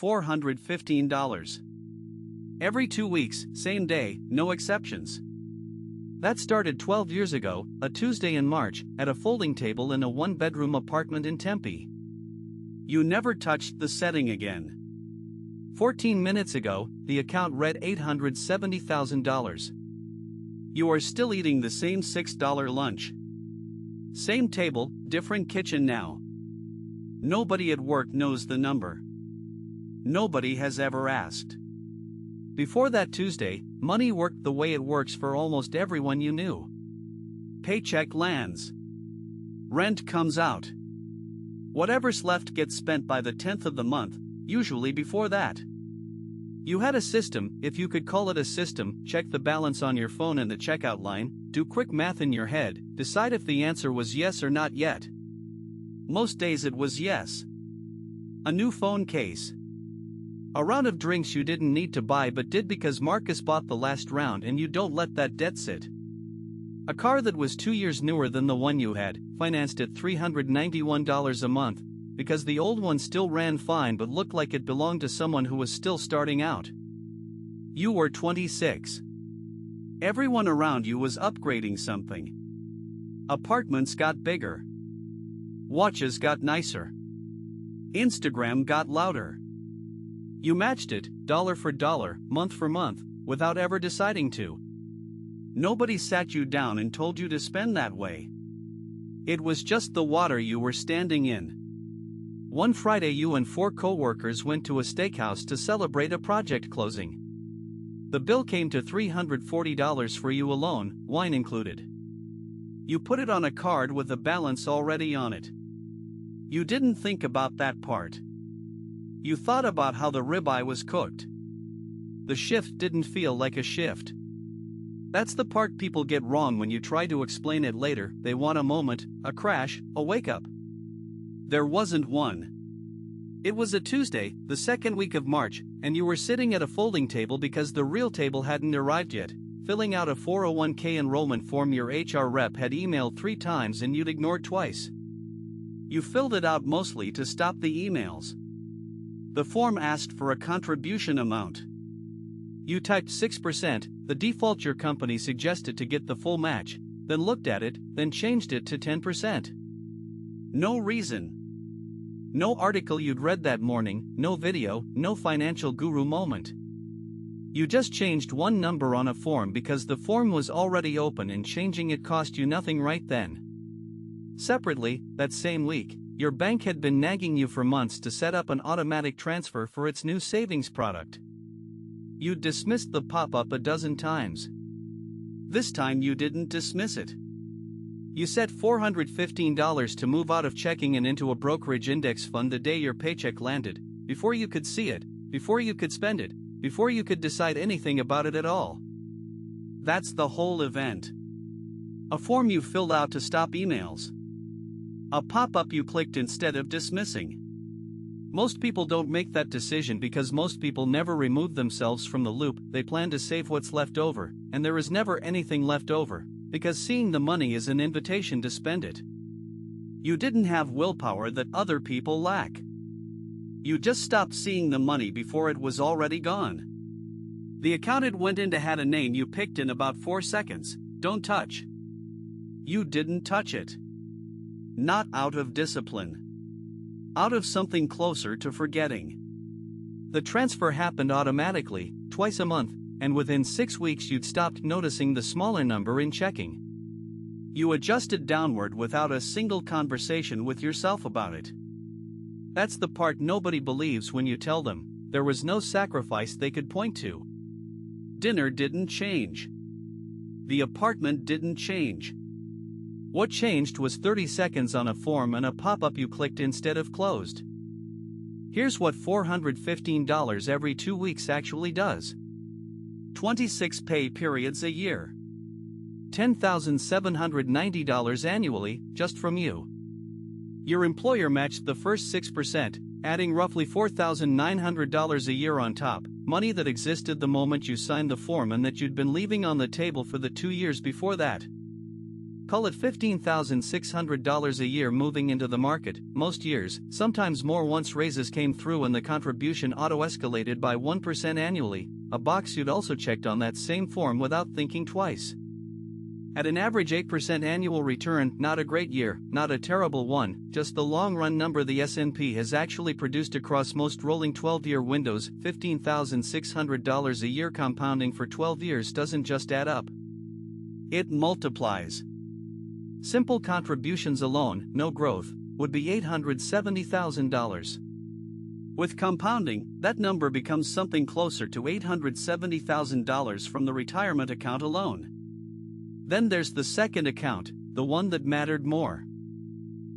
$415. Every 2 weeks, same day, no exceptions. That started 12 years ago, a Tuesday in March, at a folding table in a one-bedroom apartment in Tempe. You never touched the setting again. 14 minutes ago, the account read $870,000. You are still eating the same $6 lunch. Same table, different kitchen now. Nobody at work knows the number. Nobody has ever asked. Before that Tuesday, money worked the way it works for almost everyone you knew. Paycheck lands. Rent comes out. Whatever's left gets spent by the 10th of the month, usually before that. You had a system, if you could call it a system. Check the balance on your phone in the checkout line, do quick math in your head, decide if the answer was yes or not yet. Most days it was yes. A new phone case. A round of drinks you didn't need to buy but did because Marcus bought the last round and you don't let that debt sit. A car that was 2 years newer than the one you had, financed at $391 a month, because the old one still ran fine but looked like it belonged to someone who was still starting out. You were 26. Everyone around you was upgrading something. Apartments got bigger. Watches got nicer. Instagram got louder. You matched it, dollar for dollar, month for month, without ever deciding to. Nobody sat you down and told you to spend that way. It was just the water you were standing in. One Friday you and 4 coworkers went to a steakhouse to celebrate a project closing. The bill came to $340 for you alone, wine included. You put it on a card with a balance already on it. You didn't think about that part. You thought about how the ribeye was cooked. The shift didn't feel like a shift. That's the part people get wrong when you try to explain it later. They want a moment, a crash, a wake-up. There wasn't one. It was a Tuesday, the second week of March, and you were sitting at a folding table because the real table hadn't arrived yet, filling out a 401k enrollment form your HR rep had emailed 3 times and you'd ignored twice. You filled it out mostly to stop the emails. The form asked for a contribution amount. You typed 6%, the default your company suggested to get the full match, then looked at it, then changed it to 10%. No reason. No article you'd read that morning, no video, no financial guru moment. You just changed one number on a form because the form was already open and changing it cost you nothing right then. Separately, that same week, your bank had been nagging you for months to set up an automatic transfer for its new savings product. You'd dismissed the pop-up a dozen times. This time you didn't dismiss it. You set $415 to move out of checking and into a brokerage index fund the day your paycheck landed, before you could see it, before you could spend it, before you could decide anything about it at all. That's the whole event. A form you filled out to stop emails. A pop-up you clicked instead of dismissing. Most people don't make that decision because most people never remove themselves from the loop. They plan to save what's left over, and there is never anything left over, because seeing the money is an invitation to spend it. You didn't have willpower that other people lack. You just stopped seeing the money before it was already gone. The accountant went in to had a name you picked in about 4 seconds. Don't touch. You didn't touch it. Not out of discipline. Out of something closer to forgetting. The transfer happened automatically, twice a month, and within 6 weeks you'd stopped noticing the smaller number in checking. You adjusted downward without a single conversation with yourself about it. That's the part nobody believes when you tell them there was no sacrifice they could point to. Dinner didn't change. The apartment didn't change. What changed was 30 seconds on a form and a pop-up you clicked instead of closed. Here's what $415 every 2 weeks actually does. 26 pay periods a year. $10,790 annually, just from you. Your employer matched the first 6%, adding roughly $4,900 a year on top, money that existed the moment you signed the form and that you'd been leaving on the table for the 2 years before that. Call it $15,600 a year moving into the market, most years, sometimes more once raises came through and the contribution auto-escalated by 1% annually, a box you'd also checked on that same form without thinking twice. At an average 8% annual return, not a great year, not a terrible one, just the long-run number the S&P has actually produced across most rolling 12-year windows. $15,600 a year compounding for 12 years doesn't just add up. It multiplies. Simple contributions alone, no growth, would be $870,000. With compounding, that number becomes something closer to $870,000 from the retirement account alone. Then there's the second account, the one that mattered more.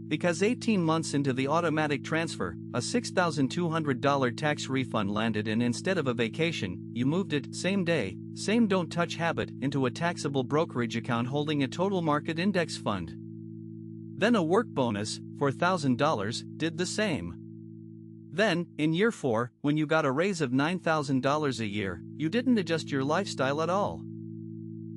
Because 18 months into the automatic transfer, a $6,200 tax refund landed, and instead of a vacation, you moved it, same day, same don't touch habit, into a taxable brokerage account holding a total market index fund. Then a work bonus, $4,000, did the same. Then, in year 4, when you got a raise of $9,000 a year, you didn't adjust your lifestyle at all.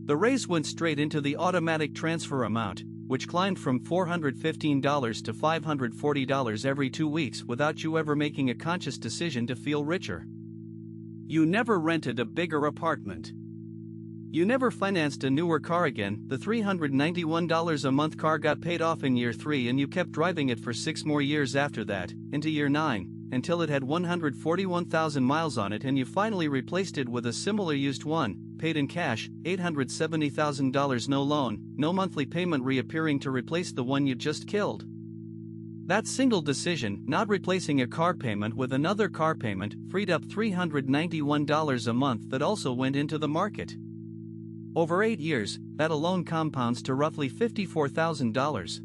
The raise went straight into the automatic transfer amount, which climbed from $415 to $540 every 2 weeks without you ever making a conscious decision to feel richer. You never rented a bigger apartment. You never financed a newer car again. The $391 a month car got paid off in year 3 and you kept driving it for 6 more years after that, into year 9, until it had 141,000 miles on it and you finally replaced it with a similar used one, paid in cash, $870,000, no loan, no monthly payment reappearing to replace the one you just killed. That single decision, not replacing a car payment with another car payment, freed up $391 a month that also went into the market. Over 8 years, that alone compounds to roughly $54,000.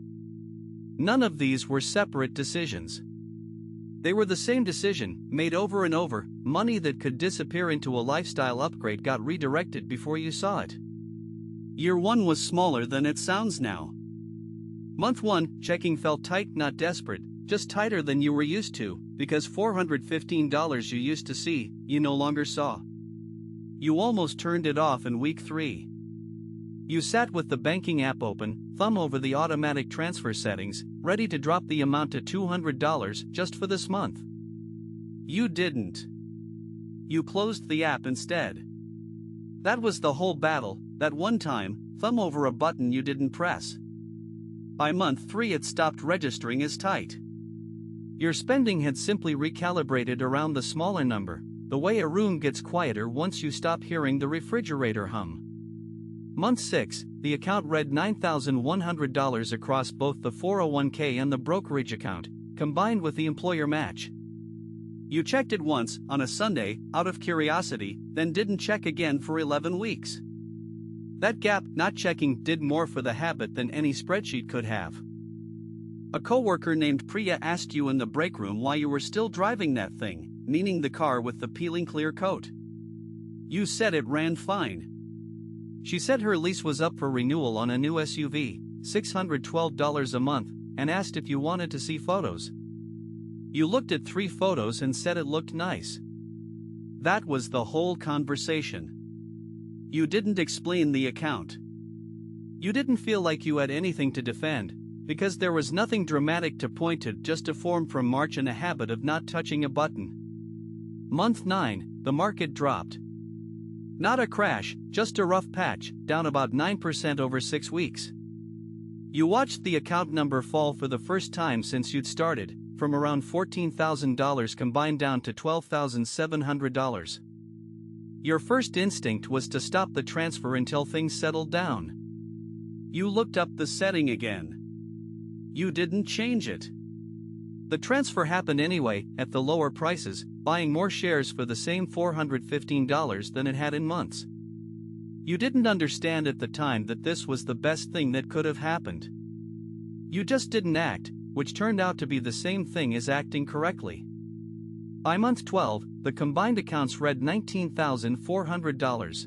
None of these were separate decisions. They were the same decision, made over and over. Money that could disappear into a lifestyle upgrade got redirected before you saw it. Year 1 was smaller than it sounds now. Month 1, checking felt tight, not desperate, just tighter than you were used to, because $415 you used to see, you no longer saw. You almost turned it off in week 3. You sat with the banking app open, thumb over the automatic transfer settings, ready to drop the amount to $200 just for this month. You didn't. You closed the app instead. That was the whole battle, that one time, thumb over a button you didn't press. By month 3 it stopped registering as tight. Your spending had simply recalibrated around the smaller number, the way a room gets quieter once you stop hearing the refrigerator hum. Month 6, the account read $9,100 across both the 401k and the brokerage account, combined with the employer match. You checked it once, on a Sunday, out of curiosity, then didn't check again for 11 weeks. That gap, not checking, did more for the habit than any spreadsheet could have. A coworker named Priya asked you in the break room why you were still driving that thing, meaning the car with the peeling clear coat. You said it ran fine. She said her lease was up for renewal on a new SUV, $612 a month, and asked if you wanted to see photos. You looked at 3 photos and said it looked nice. That was the whole conversation. You didn't explain the account. You didn't feel like you had anything to defend, because there was nothing dramatic to point to, just a form from March and a habit of not touching a button. Month 9, the market dropped. Not a crash, just a rough patch, down about 9% over 6 weeks. You watched the account number fall for the first time since you'd started, from around $14,000 combined down to $12,700. Your first instinct was to stop the transfer until things settled down. You looked up the setting again. You didn't change it. The transfer happened anyway, at the lower prices, buying more shares for the same $415 than it had in months. You didn't understand at the time that this was the best thing that could have happened. You just didn't act, which turned out to be the same thing as acting correctly. By month 12, the combined accounts read $19,400.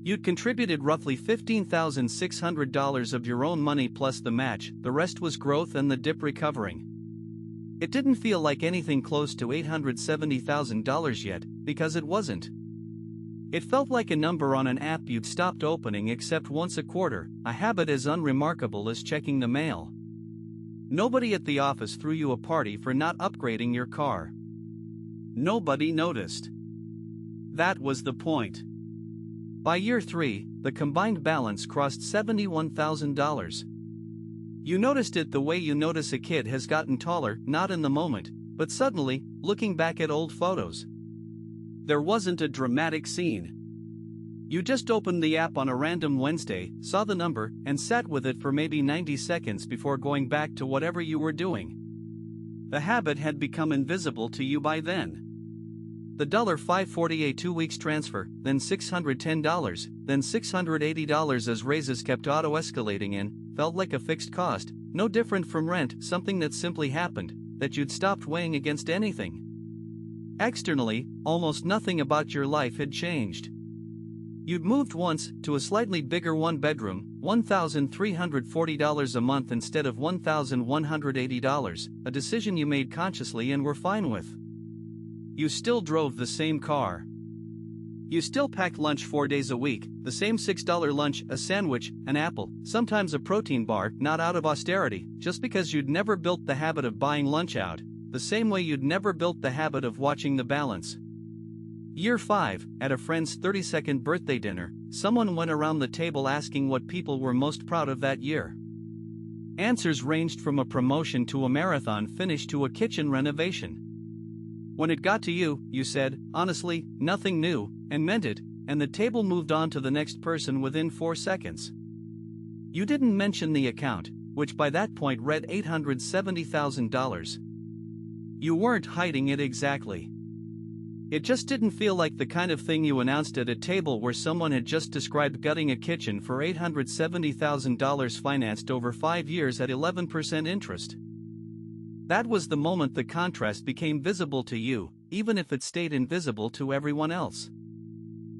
You'd contributed roughly $15,600 of your own money plus the match, the rest was growth and the dip recovering. It didn't feel like anything close to $870,000 yet, because it wasn't. It felt like a number on an app you'd stopped opening except once a quarter, a habit as unremarkable as checking the mail. Nobody at the office threw you a party for not upgrading your car. Nobody noticed. That was the point. By year 3, the combined balance crossed $71,000. You noticed it the way you notice a kid has gotten taller, not in the moment, but suddenly, looking back at old photos. There wasn't a dramatic scene. You just opened the app on a random Wednesday, saw the number, and sat with it for maybe 90 seconds before going back to whatever you were doing. The habit had become invisible to you by then. The $548 2 weeks transfer, then $610, then $680 as raises kept auto-escalating in, felt like a fixed cost, no different from rent, something that simply happened, that you'd stopped weighing against anything. Externally, almost nothing about your life had changed. You'd moved once to a slightly bigger one-bedroom, $1,340 a month instead of $1,180, a decision you made consciously and were fine with. You still drove the same car. You still packed lunch 4 days a week, the same $6 lunch, a sandwich, an apple, sometimes a protein bar, not out of austerity, just because you'd never built the habit of buying lunch out, the same way you'd never built the habit of watching the balance. Year 5, at a friend's 32nd birthday dinner, someone went around the table asking what people were most proud of that year. Answers ranged from a promotion to a marathon finish to a kitchen renovation. When it got to you, you said, honestly, nothing new, and meant it, and the table moved on to the next person within 4 seconds. You didn't mention the account, which by that point read $870,000. You weren't hiding it exactly. It just didn't feel like the kind of thing you announced at a table where someone had just described gutting a kitchen for $870,000 financed over 5 years at 11% interest. That was the moment the contrast became visible to you, even if it stayed invisible to everyone else.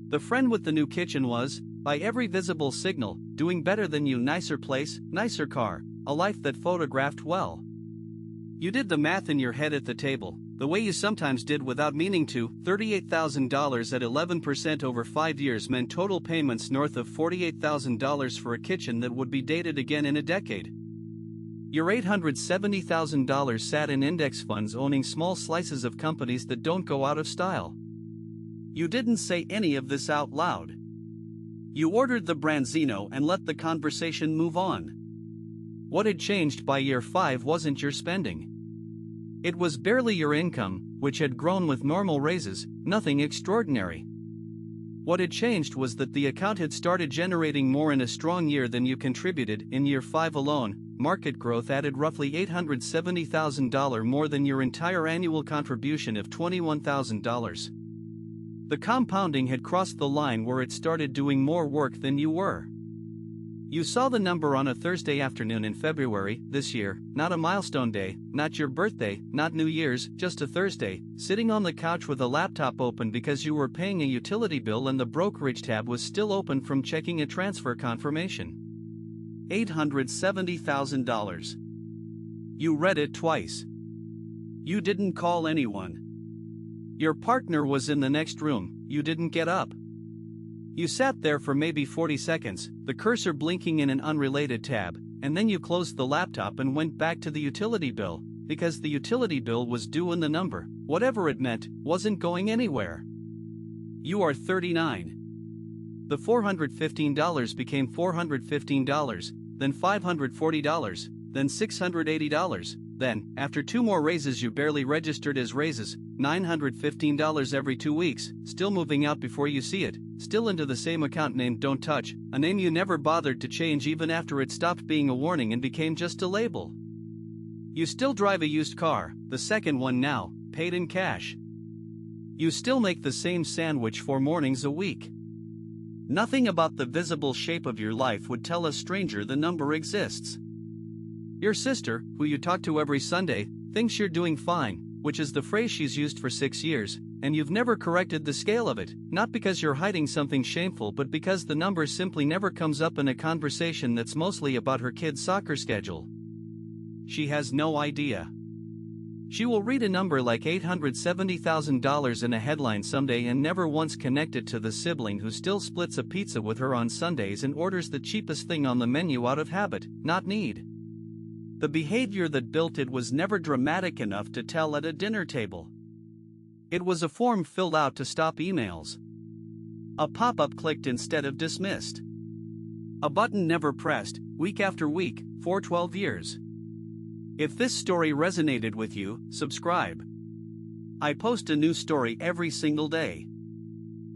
The friend with the new kitchen was, by every visible signal, doing better than you, nicer place, nicer car, a life that photographed well. You did the math in your head at the table, the way you sometimes did without meaning to. $38,000 at 11% over 5 years meant total payments north of $48,000 for a kitchen that would be dated again in a decade. Your $870,000 sat in index funds owning small slices of companies that don't go out of style. You didn't say any of this out loud. You ordered the branzino and let the conversation move on. What had changed by year 5 wasn't your spending. It was barely your income, which had grown with normal raises, nothing extraordinary. What had changed was that the account had started generating more in a strong year than you contributed. In year 5 alone, market growth added roughly $870,000 more than your entire annual contribution of $21,000. The compounding had crossed the line where it started doing more work than you were. You saw the number on a Thursday afternoon in February, this year, not a milestone day, not your birthday, not New Year's, just a Thursday, sitting on the couch with a laptop open because you were paying a utility bill and the brokerage tab was still open from checking a transfer confirmation. $870,000. You read it twice. You didn't call anyone. Your partner was in the next room, you didn't get up. You sat there for maybe 40 seconds, the cursor blinking in an unrelated tab, and then you closed the laptop and went back to the utility bill, because the utility bill was due and the number, whatever it meant, wasn't going anywhere. You are 39. The $415 became $415, then $540, then $680, then, after 2 more raises you barely registered as raises, $915 every 2 weeks, still moving out before you see it, still into the same account named Don't Touch, a name you never bothered to change even after it stopped being a warning and became just a label. You still drive a used car, the second one now, paid in cash. You still make the same sandwich 4 mornings a week. Nothing about the visible shape of your life would tell a stranger the number exists. Your sister, who you talk to every Sunday, thinks you're doing fine, which is the phrase she's used for 6 years, and you've never corrected the scale of it, not because you're hiding something shameful but because the number simply never comes up in a conversation that's mostly about her kid's soccer schedule. She has no idea. She will read a number like $870,000 in a headline someday and never once connect it to the sibling who still splits a pizza with her on Sundays and orders the cheapest thing on the menu out of habit, not need. The behavior that built it was never dramatic enough to tell at a dinner table. It was a form filled out to stop emails. A pop-up clicked instead of dismissed. A button never pressed, week after week, for 12 years. If this story resonated with you, subscribe. I post a new story every single day.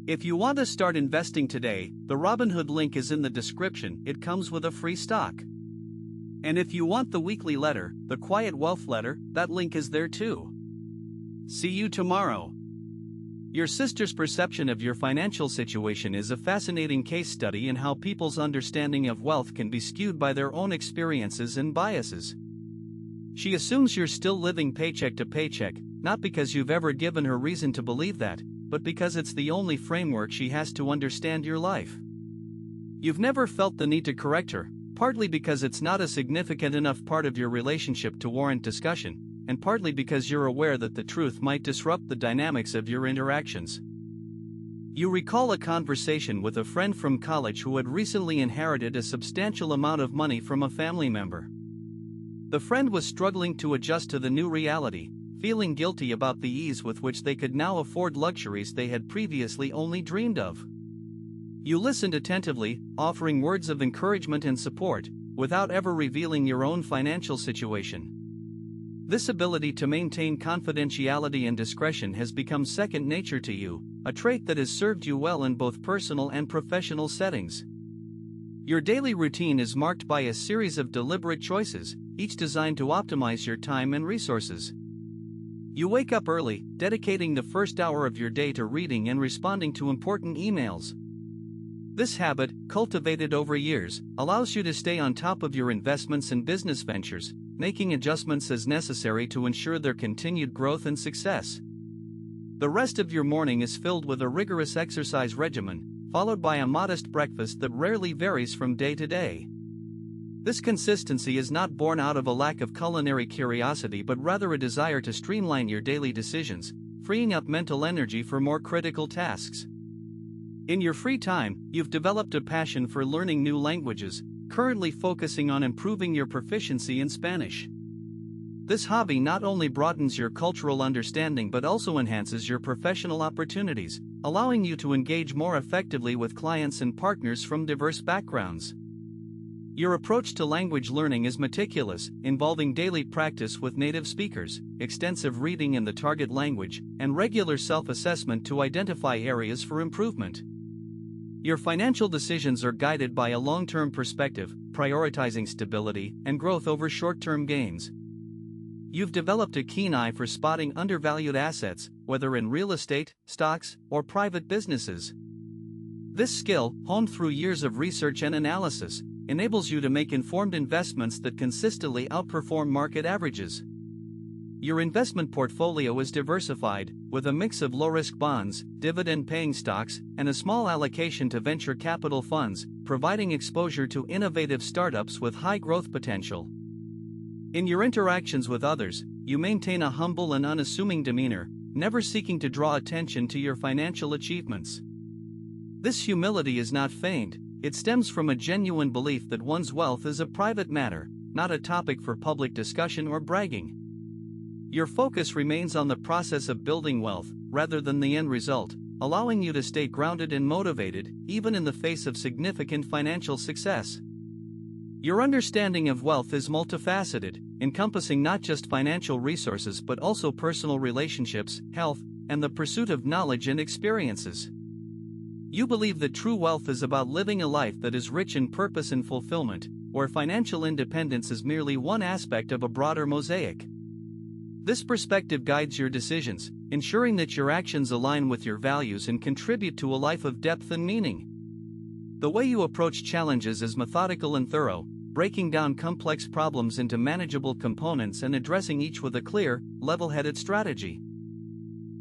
If you want to start investing today, the Robinhood link is in the description. It comes with a free stock. And if you want the weekly letter, the Quiet Wealth Letter, that link is there too. See you tomorrow. Your sister's perception of your financial situation is a fascinating case study in how people's understanding of wealth can be skewed by their own experiences and biases. She assumes you're still living paycheck to paycheck, not because you've ever given her reason to believe that, but because it's the only framework she has to understand your life. You've never felt the need to correct her, partly because it's not a significant enough part of your relationship to warrant discussion, and partly because you're aware that the truth might disrupt the dynamics of your interactions. You recall a conversation with a friend from college who had recently inherited a substantial amount of money from a family member. The friend was struggling to adjust to the new reality, feeling guilty about the ease with which they could now afford luxuries they had previously only dreamed of. You listened attentively, offering words of encouragement and support, without ever revealing your own financial situation. This ability to maintain confidentiality and discretion has become second nature to you, a trait that has served you well in both personal and professional settings. Your daily routine is marked by a series of deliberate choices, each designed to optimize your time and resources. You wake up early, dedicating the first hour of your day to reading and responding to important emails. This habit, cultivated over years, allows you to stay on top of your investments and business ventures, making adjustments as necessary to ensure their continued growth and success. The rest of your morning is filled with a rigorous exercise regimen, followed by a modest breakfast that rarely varies from day to day. This consistency is not born out of a lack of culinary curiosity but rather a desire to streamline your daily decisions, freeing up mental energy for more critical tasks. In your free time, you've developed a passion for learning new languages, currently focusing on improving your proficiency in Spanish. This hobby not only broadens your cultural understanding but also enhances your professional opportunities, allowing you to engage more effectively with clients and partners from diverse backgrounds. Your approach to language learning is meticulous, involving daily practice with native speakers, extensive reading in the target language, and regular self-assessment to identify areas for improvement. Your financial decisions are guided by a long-term perspective, prioritizing stability and growth over short-term gains. You've developed a keen eye for spotting undervalued assets, whether in real estate, stocks, or private businesses. This skill, honed through years of research and analysis, enables you to make informed investments that consistently outperform market averages. Your investment portfolio is diversified, with a mix of low-risk bonds, dividend-paying stocks, and a small allocation to venture capital funds, providing exposure to innovative startups with high growth potential. In your interactions with others, you maintain a humble and unassuming demeanor, never seeking to draw attention to your financial achievements. This humility is not feigned, it stems from a genuine belief that one's wealth is a private matter, not a topic for public discussion or bragging. Your focus remains on the process of building wealth, rather than the end result, allowing you to stay grounded and motivated, even in the face of significant financial success. Your understanding of wealth is multifaceted, encompassing not just financial resources but also personal relationships, health, and the pursuit of knowledge and experiences. You believe that true wealth is about living a life that is rich in purpose and fulfillment, where financial independence is merely one aspect of a broader mosaic. This perspective guides your decisions, ensuring that your actions align with your values and contribute to a life of depth and meaning. The way you approach challenges is methodical and thorough, breaking down complex problems into manageable components and addressing each with a clear, level-headed strategy.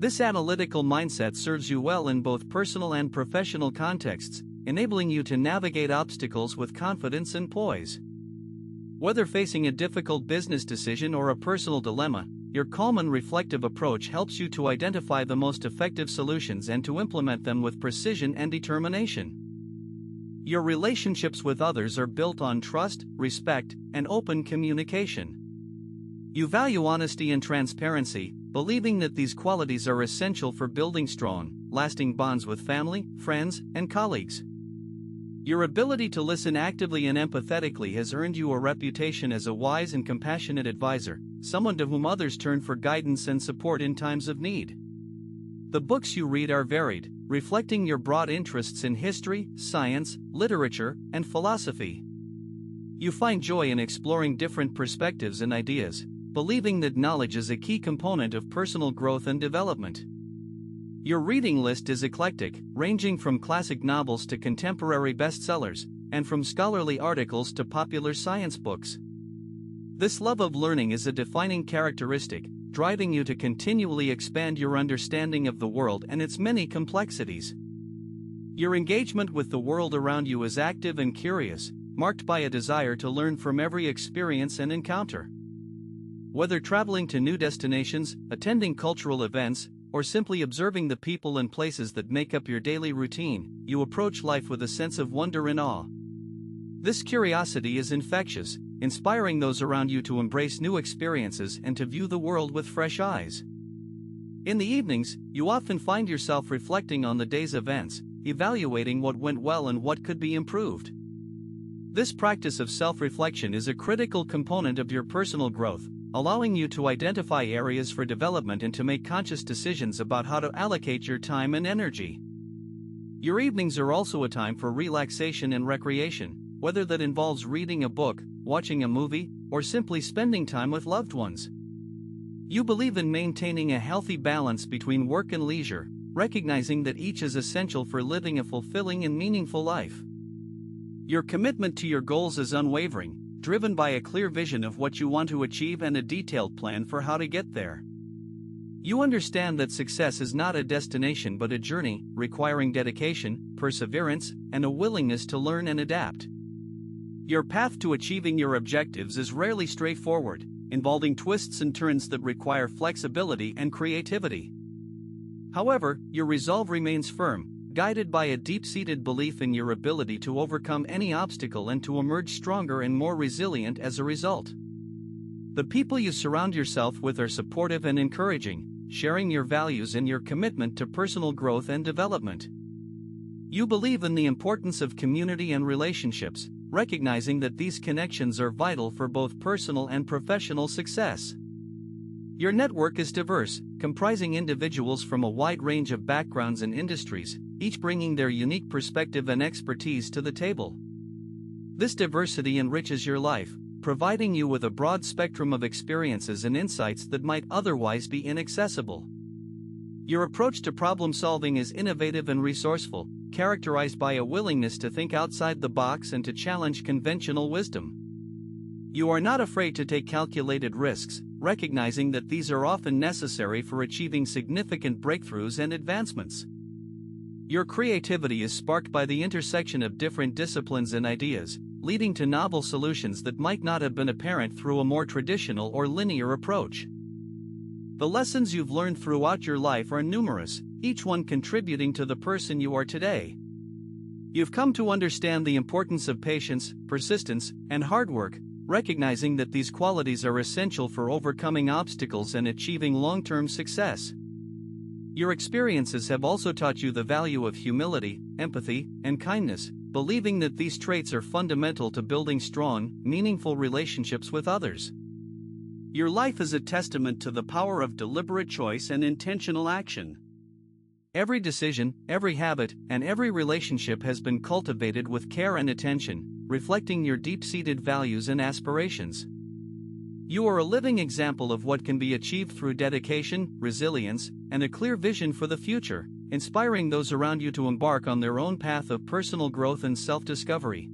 This analytical mindset serves you well in both personal and professional contexts, enabling you to navigate obstacles with confidence and poise. Whether facing a difficult business decision or a personal dilemma, your calm and reflective approach helps you to identify the most effective solutions and to implement them with precision and determination. Your relationships with others are built on trust, respect, and open communication. You value honesty and transparency, believing that these qualities are essential for building strong, lasting bonds with family, friends, and colleagues. Your ability to listen actively and empathetically has earned you a reputation as a wise and compassionate advisor, someone to whom others turn for guidance and support in times of need. The books you read are varied, reflecting your broad interests in history, science, literature, and philosophy. You find joy in exploring different perspectives and ideas, believing that knowledge is a key component of personal growth and development. Your reading list is eclectic, ranging from classic novels to contemporary bestsellers, and from scholarly articles to popular science books. This love of learning is a defining characteristic, driving you to continually expand your understanding of the world and its many complexities. Your engagement with the world around you is active and curious, marked by a desire to learn from every experience and encounter. Whether traveling to new destinations, attending cultural events, or simply observing the people and places that make up your daily routine, you approach life with a sense of wonder and awe. This curiosity is infectious, inspiring those around you to embrace new experiences and to view the world with fresh eyes. In the evenings, you often find yourself reflecting on the day's events, evaluating what went well and what could be improved. This practice of self-reflection is a critical component of your personal growth, allowing you to identify areas for development and to make conscious decisions about how to allocate your time and energy. Your evenings are also a time for relaxation and recreation, whether that involves reading a book, watching a movie, or simply spending time with loved ones. You believe in maintaining a healthy balance between work and leisure, recognizing that each is essential for living a fulfilling and meaningful life. Your commitment to your goals is unwavering, driven by a clear vision of what you want to achieve and a detailed plan for how to get there. You understand that success is not a destination but a journey, requiring dedication, perseverance, and a willingness to learn and adapt. Your path to achieving your objectives is rarely straightforward, involving twists and turns that require flexibility and creativity. However, your resolve remains firm, guided by a deep-seated belief in your ability to overcome any obstacle and to emerge stronger and more resilient as a result. The people you surround yourself with are supportive and encouraging, sharing your values and your commitment to personal growth and development. You believe in the importance of community and relationships, recognizing that these connections are vital for both personal and professional success. Your network is diverse, comprising individuals from a wide range of backgrounds and industries, each bringing their unique perspective and expertise to the table. This diversity enriches your life, providing you with a broad spectrum of experiences and insights that might otherwise be inaccessible. Your approach to problem solving is innovative and resourceful, characterized by a willingness to think outside the box and to challenge conventional wisdom. You are not afraid to take calculated risks, recognizing that these are often necessary for achieving significant breakthroughs and advancements. Your creativity is sparked by the intersection of different disciplines and ideas, leading to novel solutions that might not have been apparent through a more traditional or linear approach. The lessons you've learned throughout your life are numerous, each one contributing to the person you are today. You've come to understand the importance of patience, persistence, and hard work, recognizing that these qualities are essential for overcoming obstacles and achieving long-term success. Your experiences have also taught you the value of humility, empathy, and kindness, believing that these traits are fundamental to building strong, meaningful relationships with others. Your life is a testament to the power of deliberate choice and intentional action. Every decision, every habit, and every relationship has been cultivated with care and attention, reflecting your deep-seated values and aspirations. You are a living example of what can be achieved through dedication, resilience, and a clear vision for the future, inspiring those around you to embark on their own path of personal growth and self-discovery.